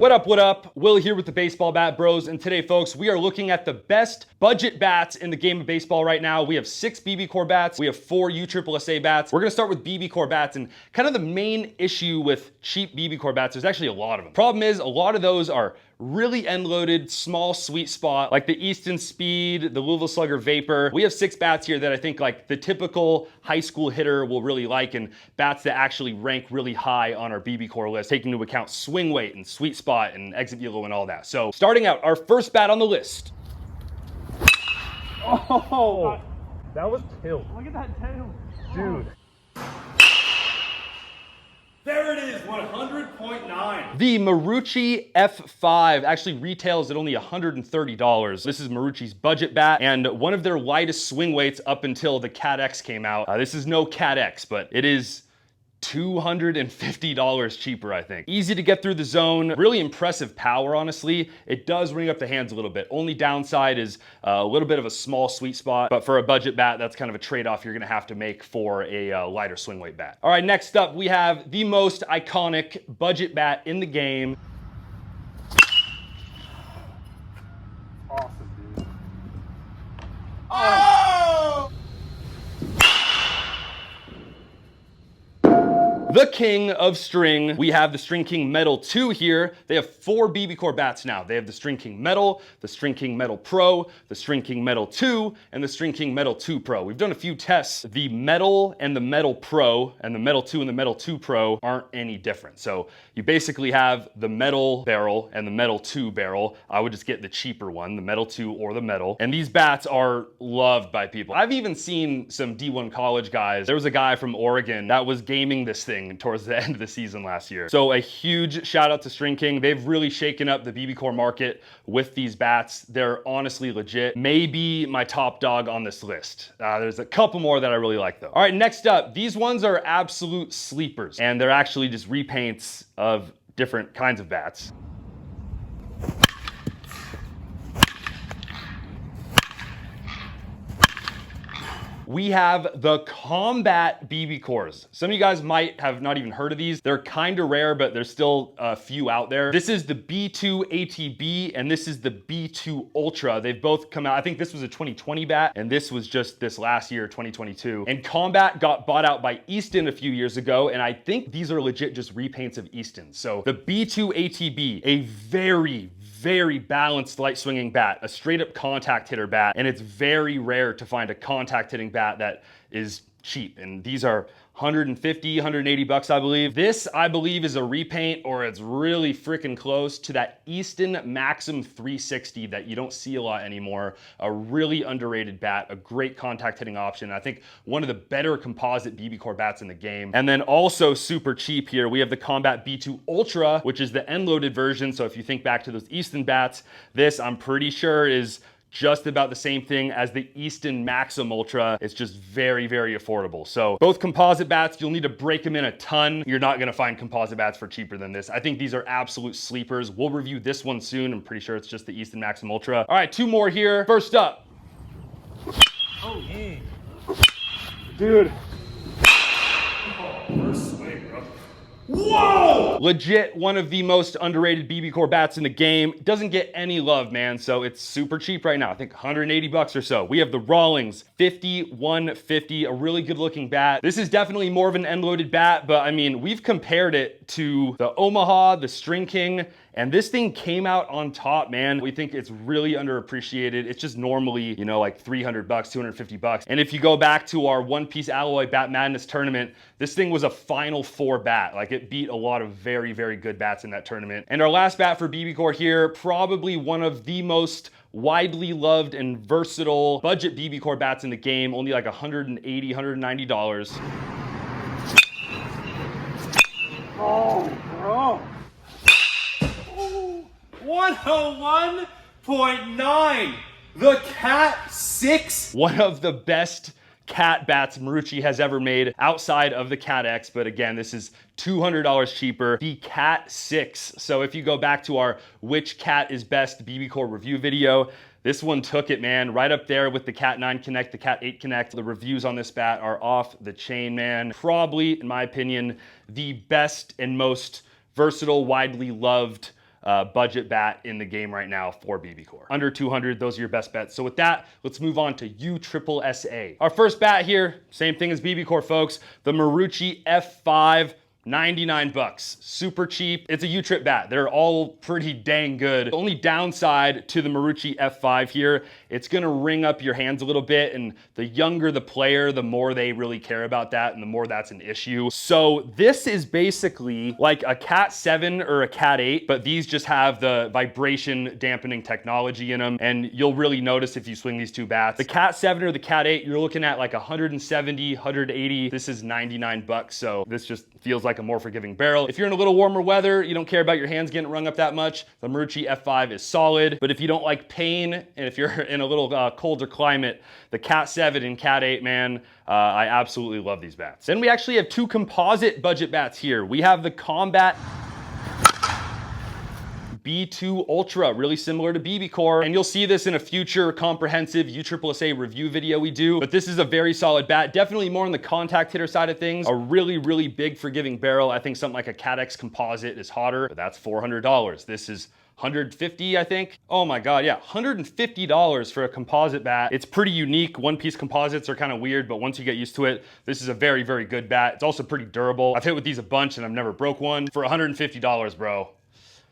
What up, what up? Will here with the Baseball Bat Bros, and today, folks, we are looking at the best budget bats in the game of baseball right now. We have 6 BBCOR bats, we have 4 USSSA bats. We're gonna start with BBCOR bats, and kind of the main issue with cheap BBCOR bats, there's actually a lot of them. Problem is, a lot of those are really end-loaded, small sweet spot, like the Easton Speed, the Louisville Slugger Vapor. We have 6 bats here that I think like the typical high school hitter will really like, and bats that actually rank really high on our BBCOR list, taking into account swing weight and sweet spot and exit velo and all that. So starting out, our first bat on the list. Oh, that was killed. Look at that tail. Dude. There it is, 100.9. The Marucci F5 actually retails at only $130. This is Marucci's budget bat and one of their lightest swing weights up until the Cat X came out. This is no Cat X, but it is $250 cheaper, I think. Easy to get through the zone, really impressive power, honestly. It does ring up the hands a little bit. Only downside is a little bit of a small sweet spot, but for a budget bat, that's kind of a trade-off you're gonna have to make for a lighter swing weight bat. All right, next up, we have the most iconic budget bat in the game. Awesome, dude. Oh! The king of string. We have the String King Metal 2 here. They have 4 BBCOR bats now. They have the String King Metal, the String King Metal Pro, the String King Metal 2, and the String King Metal 2 Pro. We've done a few tests. The Metal and the Metal Pro and the Metal 2 and the Metal 2 Pro aren't any different. So you basically have the Metal barrel and the Metal 2 barrel. I would just get the cheaper one, the Metal 2 or the Metal. And these bats are loved by people. I've even seen some D1 college guys. There was a guy from Oregon that was gaming this thing towards the end of the season last year. So a huge shout out to String King. They've really shaken up the BBCOR market with these bats. They're honestly legit. Maybe my top dog on this list. There's a couple more that I really like though. All right, next up, these ones are absolute sleepers, and they're actually just repaints of different kinds of bats. We have the Combat BBCORs. Some of you guys might have not even heard of these. They're kind of rare, but there's still a few out there. This is the B2 ATB and this is the B2 Ultra. They've both come out. I think this was a 2020 bat and this was just this last year, 2022. And Combat got bought out by Easton a few years ago, and I think these are legit just repaints of Easton. So the B2 ATB, a very balanced light swinging bat, a straight up contact hitter bat, and it's very rare to find a contact hitting bat that is cheap. And these are 150, 180 bucks, I believe. This, I believe, is a repaint, or it's really freaking close to that Easton Maxim 360 that you don't see a lot anymore. A really underrated bat, a great contact hitting option. I think one of the better composite BBCOR bats in the game. And then also super cheap here, we have the Combat B2 Ultra, which is the end-loaded version. So if you think back to those Easton bats, this I'm pretty sure is just about the same thing as the Easton Maxim Ultra. It's just very affordable. So both composite bats, you'll need to break them in a ton. You're not gonna find composite bats for cheaper than this. I think these are absolute sleepers. We'll review this one soon. I'm pretty sure it's just the Easton Maxim Ultra. All right, 2 more here. First up. Oh, yeah. Dude. First swing, bro. Whoa! Legit one of the most underrated BBCOR bats in the game. Doesn't get any love, man, so it's super cheap right now. I think 180 bucks or so. We have the Rawlings 5150, a really good looking bat. This is definitely more of an end-loaded bat, but I mean, we've compared it to the Omaha, the String King, and this thing came out on top, man. We think it's really underappreciated. It's just normally, you know, like 300 bucks, 250 bucks. And if you go back to our One Piece Alloy Bat Madness tournament, this thing was a Final Four bat. Like, it beat a lot of very good bats in that tournament. And our last bat for BBCOR here, probably one of the most widely loved and versatile budget BBCOR bats in the game, only like $180, $190. Oh, bro. 101.9. The Cat 6. One of the best cat bats Marucci has ever made outside of the Cat X, but again, this is $200 cheaper. The Cat 6. So if you go back to our Which Cat is Best BBCOR review video, this one took it, man, right up there with the Cat 9 Connect, the Cat 8 Connect. The reviews on this bat are off the chain, man. Probably, in my opinion, the best and most versatile, widely loved budget bat in the game right now for BBCOR. Under 200, those are your best bets. So with that, let's move on to USSSA. Our first bat here, same thing as BBCOR, folks. The Marucci F5. 99 bucks, super cheap. It's a U-Trip bat. They're all pretty dang good. The only downside to the Marucci F5 here, it's gonna ring up your hands a little bit, and the younger the player, the more they really care about that, and the more that's an issue. So this is basically like a Cat 7 or a Cat 8, but these just have the vibration dampening technology in them, and you'll really notice if you swing these two bats. The Cat 7 or the Cat 8, you're looking at like 170, 180. This is 99 bucks, so this just feels like a more forgiving barrel. If you're in a little warmer weather, you don't care about your hands getting rung up that much, the Marucci F5 is solid. But if you don't like pain, and if you're in a little colder climate, the Cat 7 and Cat 8, man, I absolutely love these bats. Then we actually have two composite budget bats here. We have the Combat B2 Ultra, really similar to BBCOR, and you'll see this in a future comprehensive USSSA review video we do, but this is a very solid bat, definitely more on the contact hitter side of things, a really, really big forgiving barrel. I think something like a Cat X composite is hotter, but that's $400. This is $150, I think. Oh my God, yeah, $150 for a composite bat. It's pretty unique. One-piece composites are kind of weird, but once you get used to it, this is a very, very good bat. It's also pretty durable. I've hit with these a bunch and I've never broke one. For $150, bro.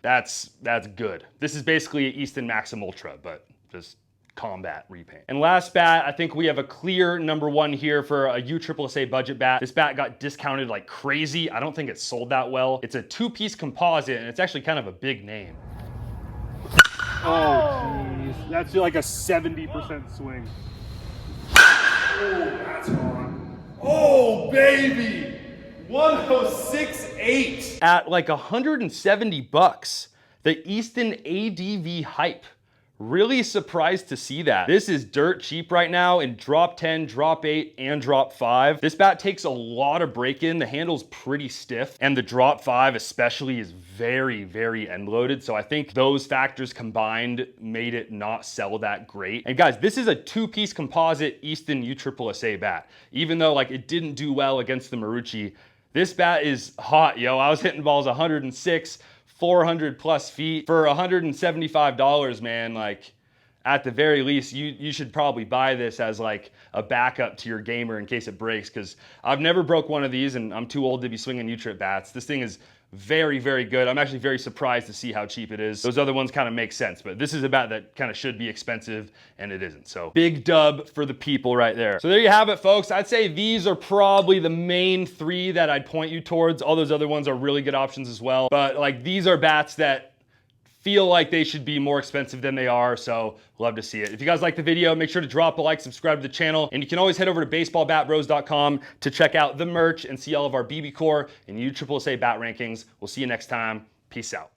That's good. This is basically an Easton Maxim Ultra, but just combat repaint. And last bat, I think we have a clear number one here for a USSSA budget bat. This bat got discounted like crazy. I don't think it sold that well. It's a two-piece composite, and it's actually kind of a big name. Oh, jeez. That's like a 70% swing. Oh, that's on. Oh, baby! 106.8 at like 170 bucks. The Easton ADV Hype. Really surprised to see that. This is dirt cheap right now in drop 10, drop 8, and drop 5. This bat takes a lot of break-in. The handle's pretty stiff, and the drop 5 especially is very, very end-loaded. So I think those factors combined made it not sell that great. And guys, this is a two-piece composite Easton USSSA bat. Even though like it didn't do well against the Marucci, this bat is hot, yo. I was hitting balls 106, 400 plus feet for $175, man. Like, at the very least, you should probably buy this as like a backup to your gamer in case it breaks, because I've never broke one of these and I'm too old to be swinging U-Trip bats. This thing is very, very good. I'm actually very surprised to see how cheap it is. Those other ones kind of make sense, but this is a bat that kind of should be expensive and it isn't. So big dub for the people right there. So there you have it, folks. I'd say these are probably the main three that I'd point you towards. All those other ones are really good options as well. But like, these are bats that feel like they should be more expensive than they are, so love to see it. If you guys like the video, make sure to drop a like, subscribe to the channel, and you can always head over to baseballbatbros.com to check out the merch and see all of our BBCOR and USSSA bat rankings. We'll see you next time. Peace out.